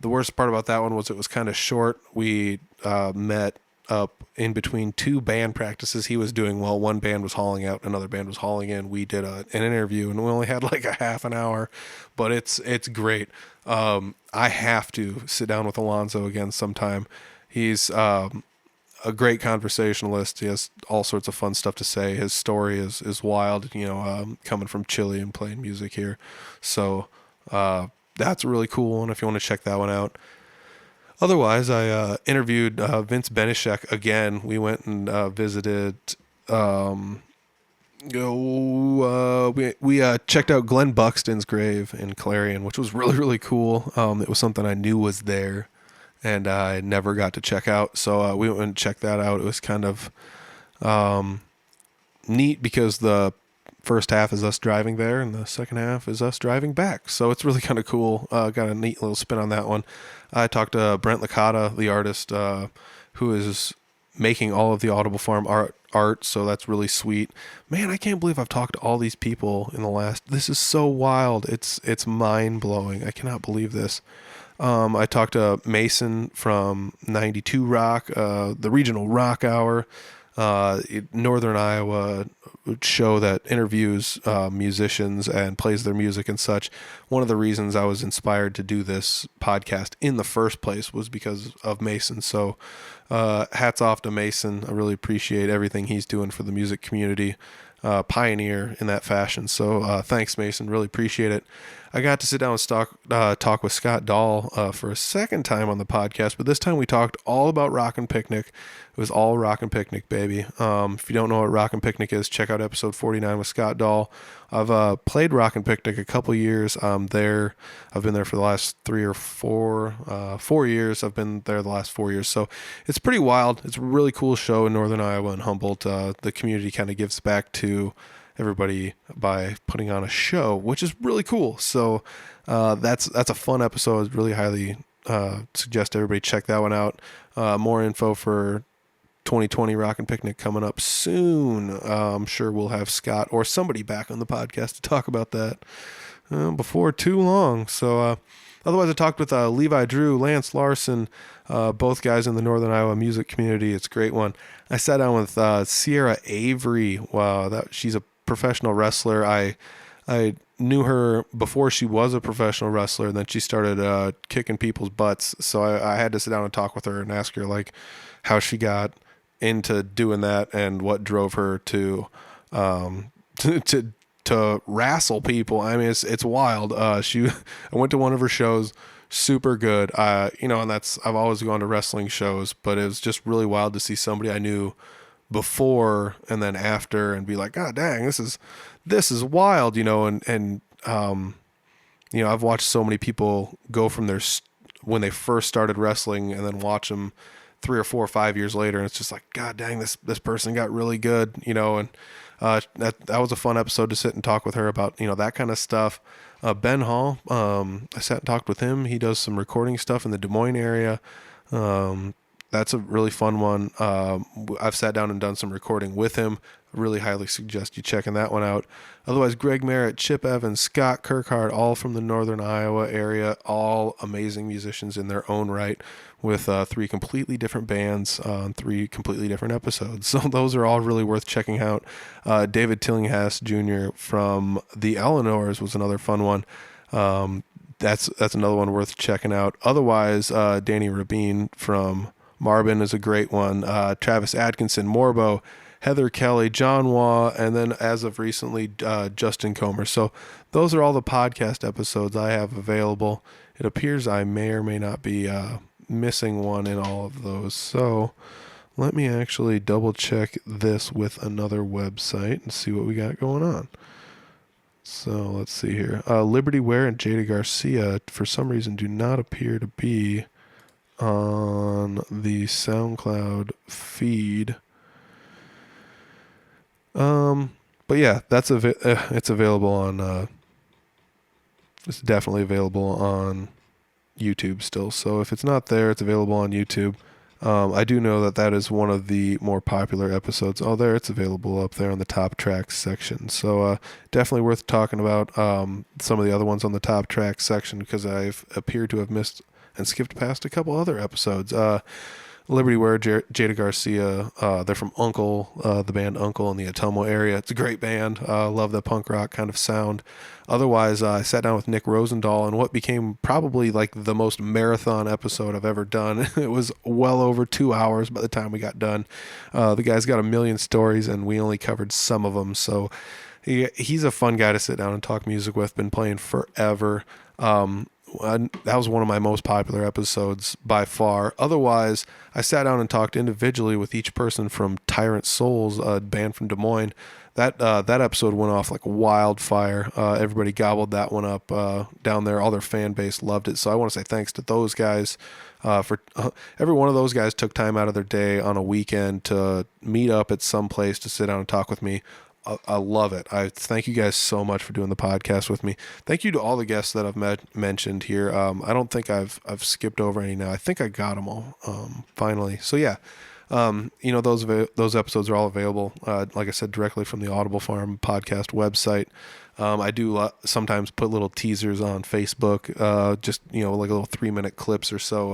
The worst part about that one was it was kind of short. We met up in between two band practices he was doing while one band was hauling out, another band was hauling in. We did an interview, and we only had like a half an hour, but it's great. I have to sit down with Alonzo again sometime. He's a great conversationalist. He has all sorts of fun stuff to say. His story is wild, coming from Chile and playing music here. So that's a really cool one if you want to check that one out. Otherwise, I interviewed Vince Benishek again. We went and visited. We checked out Glenn Buxton's grave in Clarion, which was really, really cool. It was something I knew was there, and I never got to check out. So we went and checked that out. It was kind of neat because the first half is us driving there and the second half is us driving back. So it's really kind of cool. Got a neat little spin on that one. I talked to Brent Licata, the artist, who is making all of the Audible Farm art. So that's really sweet. Man, I can't believe I've talked to all these people in the last, this is so wild. It's mind blowing. I cannot believe this. I talked to Mason from 92 Rock, the regional rock hour, Northern Iowa show that interviews musicians and plays their music and such. One of the reasons I was inspired to do this podcast in the first place was because of Mason. So hats off to Mason. I really appreciate everything he's doing for the music community. Pioneer in that fashion. So thanks, Mason. Really appreciate it. I got to sit down and talk with Scott Dahl for a second time on the podcast, but this time we talked all about Rockin' Picnic. It was all Rockin' Picnic, baby. If you don't know what Rockin' Picnic is, check out episode 49 with Scott Dahl. I've played Rockin' Picnic a couple years. I've been there for the last 4 years. I've been there the last 4 years. So it's pretty wild. It's a really cool show in Northern Iowa and Humboldt. The community kind of gives back to everybody by putting on a show, which is really cool. So that's a fun episode. I'd really highly suggest everybody check that one out. More info for 2020 Rockin' Picnic coming up soon. I'm sure we'll have Scott or somebody back on the podcast to talk about that before too long. So otherwise, I talked with Levi Drew, Lance Larson, both guys in the Northern Iowa music community. It's a great one. I sat down with Sierra Avery. Wow, she's a professional wrestler. I knew her before she was a professional wrestler, and then she started kicking people's butts. So I had to sit down and talk with her and ask her like how she got into doing that and what drove her to to wrestle people. I mean, it's wild. I went to one of her shows, super good. And I've always gone to wrestling shows, but it was just really wild to see somebody I knew before and then after and be like, God dang, this is wild, and I've watched so many people go from when they first started wrestling and then watch them 3 or 4 or 5 years later, and it's just like, God dang, this person got really good, and that was a fun episode to sit and talk with her about, that kind of stuff. Ben Hall, I sat and talked with him. He does some recording stuff in the Des Moines area. That's a really fun one. I've sat down and done some recording with him. Really highly suggest you checking that one out. Otherwise, Greg Merritt, Chip Evans, Scott Kirkhart, all from the Northern Iowa area, all amazing musicians in their own right, with 3 completely different bands on 3 completely different episodes. So those are all really worth checking out. David Tillinghast Jr. from the Eleanors was another fun one. That's another one worth checking out. Otherwise, Danny Rabin from Marvin is a great one. Travis Atkinson, Morbo, Heather Kelly, John Waugh, and then as of recently, Justin Comer. So those are all the podcast episodes I have available. It appears I may or may not be missing one in all of those. So let me actually double check this with another website and see what we got going on. So let's see here. Liberty Ware and Jada Garcia, for some reason, do not appear to be on the SoundCloud feed. But yeah, it's available on, it's definitely available on YouTube still. So if it's not there, it's available on YouTube. I do know that is one of the more popular episodes. Oh, it's available up there on the top tracks section. So definitely worth talking about some of the other ones on the top tracks section, because I've appeared to have missed and skipped past a couple other episodes. Liberty Ware, Jada Garcia, they're from Uncle, the band Uncle in the Atomo area. It's a great band. Love the punk rock kind of sound. Otherwise, I sat down with Nick Rosendahl in what became probably like the most marathon episode I've ever done. It was well over 2 hours by the time we got done. The guy's got a million stories, and we only covered some of them. So he's a fun guy to sit down and talk music with. Been playing forever. That was one of my most popular episodes by far. Otherwise, I sat down and talked individually with each person from Tyrant Souls, a band from Des Moines. that episode went off like wildfire. Everybody gobbled that one up down there. All their fan base loved it. So I want to say thanks to those guys for every one of those guys took time out of their day on a weekend to meet up at some place to sit down and talk with me. I love it. I thank you guys so much for doing the podcast with me. Thank you to all the guests that I've mentioned here. I don't think I've skipped over any now. I think I got them all finally. So yeah. Those episodes are all available, like I said, directly from the Audible Farm podcast website. I do sometimes put little teasers on Facebook, just, like little 3-minute clips or so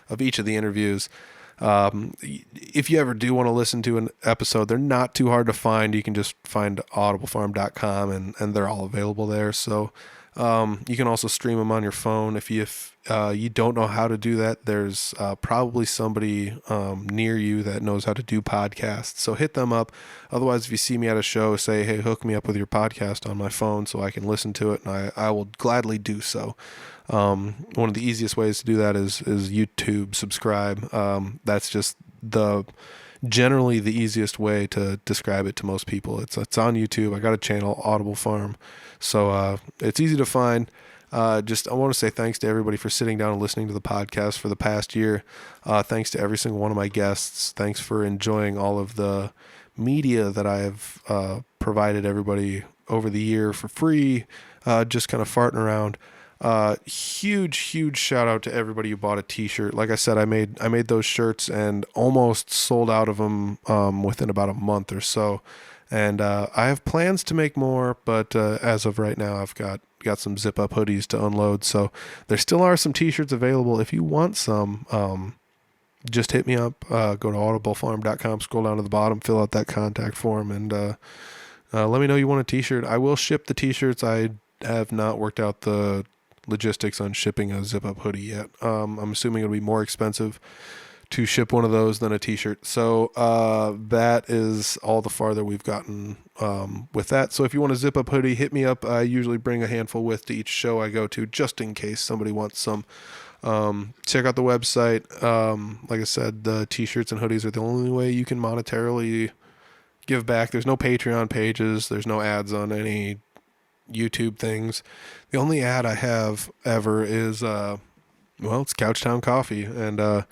of each of the interviews. If you ever do want to listen to an episode, they're not too hard to find. You can just find audiblefarm.com and they're all available there. So you can also stream them on your phone. If you don't know how to do that, there's probably somebody near you that knows how to do podcasts. So hit them up. Otherwise, if you see me at a show, say, hey, hook me up with your podcast on my phone so I can listen to it, and I will gladly do so. One of the easiest ways to do that is YouTube. Subscribe. That's just generally the easiest way to describe it to most people. It's on YouTube. I got a channel, Audible Farm. So it's easy to find. I want to say thanks to everybody for sitting down and listening to the podcast for the past year. Thanks to every single one of my guests. Thanks for enjoying all of the media that I have provided everybody over the year for free, just kind of farting around. Huge shout out to everybody who bought a t-shirt. Like I said, I made those shirts and almost sold out of them within about a month or so. And I have plans to make more, but as of right now, I've got some zip up hoodies to unload. So there still are some t-shirts available. If you want some, just hit me up. Go to audiblefarm.com, scroll down to the bottom, fill out that contact form, and let me know you want a t-shirt. I will ship the t-shirts. I have not worked out the logistics on shipping a zip up hoodie yet. I'm assuming it'll be more expensive to ship one of those than a t-shirt. So that is all the farther we've gotten with that. So if you want a zip up hoodie, hit me up. I usually bring a handful with to each show I go to, just in case somebody wants some. Check out the website. Like I said, the t-shirts and hoodies are the only way you can monetarily give back. There's no Patreon pages. There's no ads on any YouTube things. The only ad I have ever is it's Couchtown Coffee, and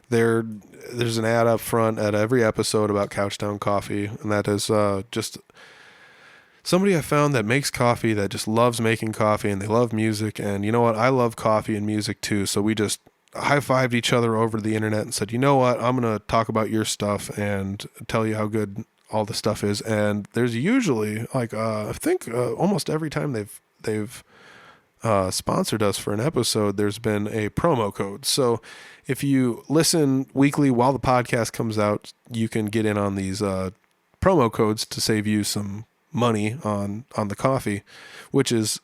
there's an ad up front at every episode about Couchtown Coffee, and that is just somebody I found that makes coffee, that just loves making coffee, and they love music. And you know what? I love coffee and music too. So we just high-fived each other over the internet and said, you know what? I'm going to talk about your stuff and tell you how good all the stuff is. And there's usually I think almost every time they've sponsored us for an episode, there's been a promo code. So if you listen weekly while the podcast comes out, you can get in on these promo codes to save you some money on the coffee, which is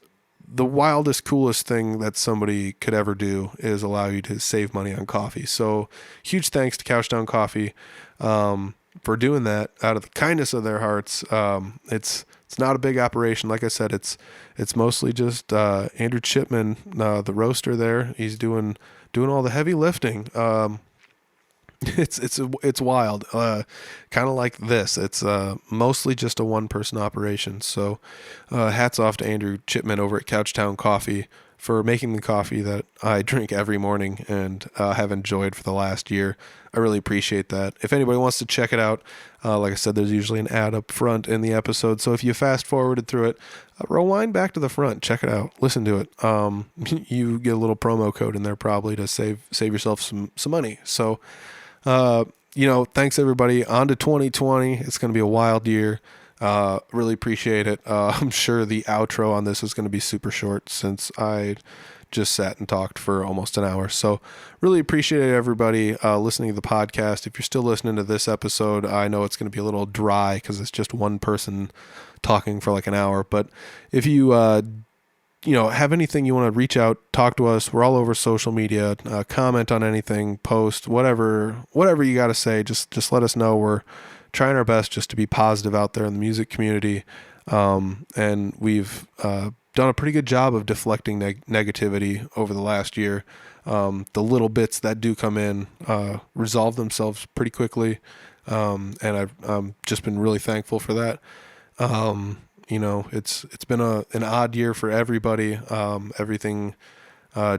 the wildest, coolest thing that somebody could ever do, is allow you to save money on coffee. So huge thanks to Couchtown Coffee for doing that out of the kindness of their hearts. It's not a big operation. Like I said, it's mostly just Andrew Chipman, the roaster there. He's doing all the heavy lifting. It's wild. Kind of like this. It's mostly just a one-person operation. So hats off to Andrew Chipman over at Couchtown Coffee for making the coffee that I drink every morning and have enjoyed for the last year. I really appreciate that. If anybody wants to check it out, like I said, there's usually an ad up front in the episode. So if you fast forwarded through it, rewind back to the front, check it out, listen to it. You get a little promo code in there probably to save yourself some money. So, thanks everybody. On to 2020. It's going to be a wild year. Really appreciate it. I'm sure the outro on this is going to be super short since I just sat and talked for almost an hour. So really appreciate everybody listening to the podcast. If you're still listening to this episode, I know it's going to be a little dry because it's just one person talking for like an hour. But if you have anything you want to reach out, talk to us. We're all over social media. Comment on anything, post, whatever you got to say. Just let us know. We're trying our best just to be positive out there in the music community. And we've done a pretty good job of deflecting negativity over the last year. The little bits that do come in resolve themselves pretty quickly. And I've just been really thankful for that. It's been an odd year for everybody. Everything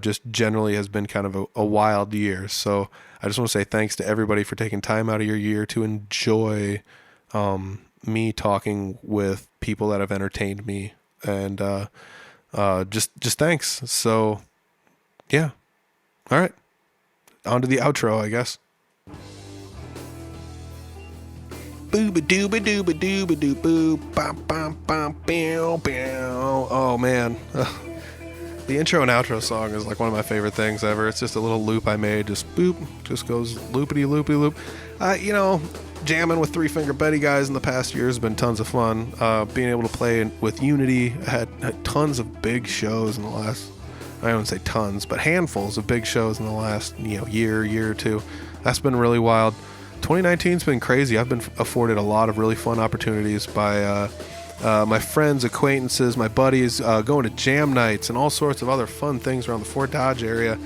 just generally has been kind of a wild year. So I just want to say thanks to everybody for taking time out of your year to enjoy me talking with people that have entertained me, and just thanks. So yeah, all right, on to the outro, I guess. Booba dooba dooba dooba doo boo bam bam bam bam bam. Oh man. The intro and outro song is like one of my favorite things ever. It's just a little loop I made, just boop, just goes loopity loopy loop. Jamming with Three Finger Betty guys in the past year has been tons of fun. Being able to play with Unity, had tons of big shows in the last, I don't say tons, but handfuls of big shows in the last year or two. That's been really wild. 2019's been crazy. I've been afforded a lot of really fun opportunities by my friends, acquaintances, my buddies, going to jam nights and all sorts of other fun things around the Fort Dodge area,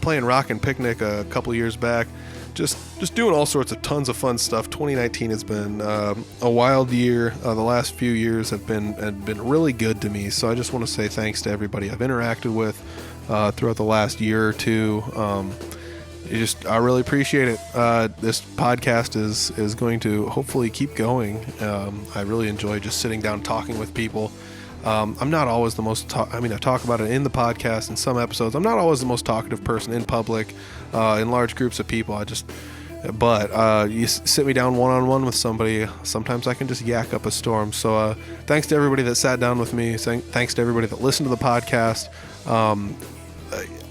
playing Rock and Picnic a couple years back, just doing all sorts of tons of fun stuff. 2019 has been a wild year. The last few years have been really good to me, so I just want to say thanks to everybody I've interacted with throughout the last year or two. I really appreciate it. This podcast is going to hopefully keep going. I really enjoy just sitting down talking with people. I'm not always the most I talk about it in the podcast in some episodes. I'm not always the most talkative person in public, in large groups of people. But you sit me down one-on-one with somebody, sometimes I can just yak up a storm. So thanks to everybody that sat down with me. Thanks to everybody that listened to the podcast.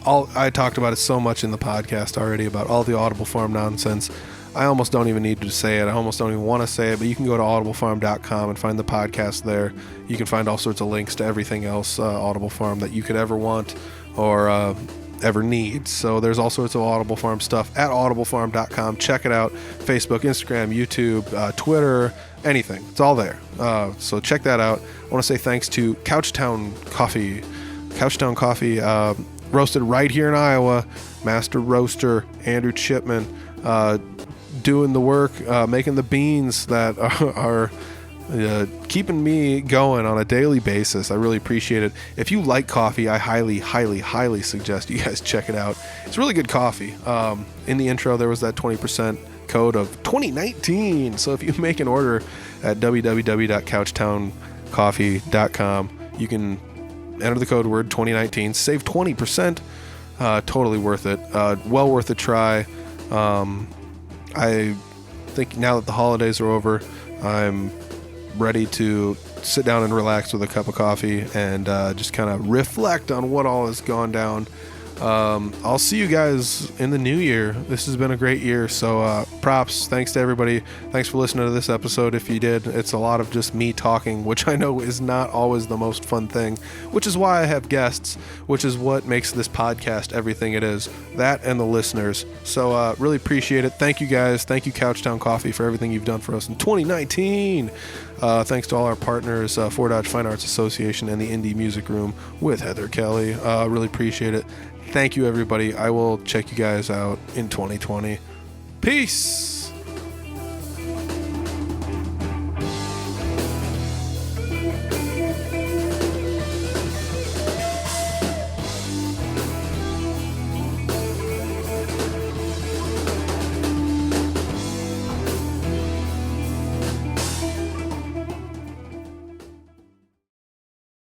I talked about it so much in the podcast already about all the Audible Farm nonsense. I almost don't even need to say it. I almost don't even want to say it, but you can go to audiblefarm.com and find the podcast there. You can find all sorts of links to everything else Audible Farm that you could ever want or ever need. So there's all sorts of Audible Farm stuff at audiblefarm.com. Check it out. Facebook, Instagram, YouTube, Twitter, anything. It's all there. So check that out. I want to say thanks to Couchtown Coffee. Couchtown Coffee, roasted right here in Iowa. Master roaster Andrew Chipman, doing the work, making the beans that are keeping me going on a daily basis. I really appreciate it. If you like coffee, I highly suggest you guys check it out. It's really good coffee. In the intro, there was that 20% code of 2019. So if you make an order at www.couchtowncoffee.com, you can enter the code word 2019, save 20%. Totally worth it. Well worth a try. I think now that the holidays are over, I'm ready to sit down and relax with a cup of coffee and just kind of reflect on what all has gone down. I'll see you guys in the new year. This has been a great year, so props. Thanks to everybody. Thanks for listening to this episode. If you did, it's a lot of just me talking, which I know is not always the most fun thing, which is why I have guests, which is what makes this podcast everything it is. That and the listeners. So really appreciate it. Thank you guys. Thank you Couchtown Coffee for everything you've done for us in 2019. Thanks to all our partners, Fort Dodge Fine Arts Association and the Indie Music Room with Heather Kelly. Really appreciate it. Thank you, everybody. I will check you guys out in 2020. Peace.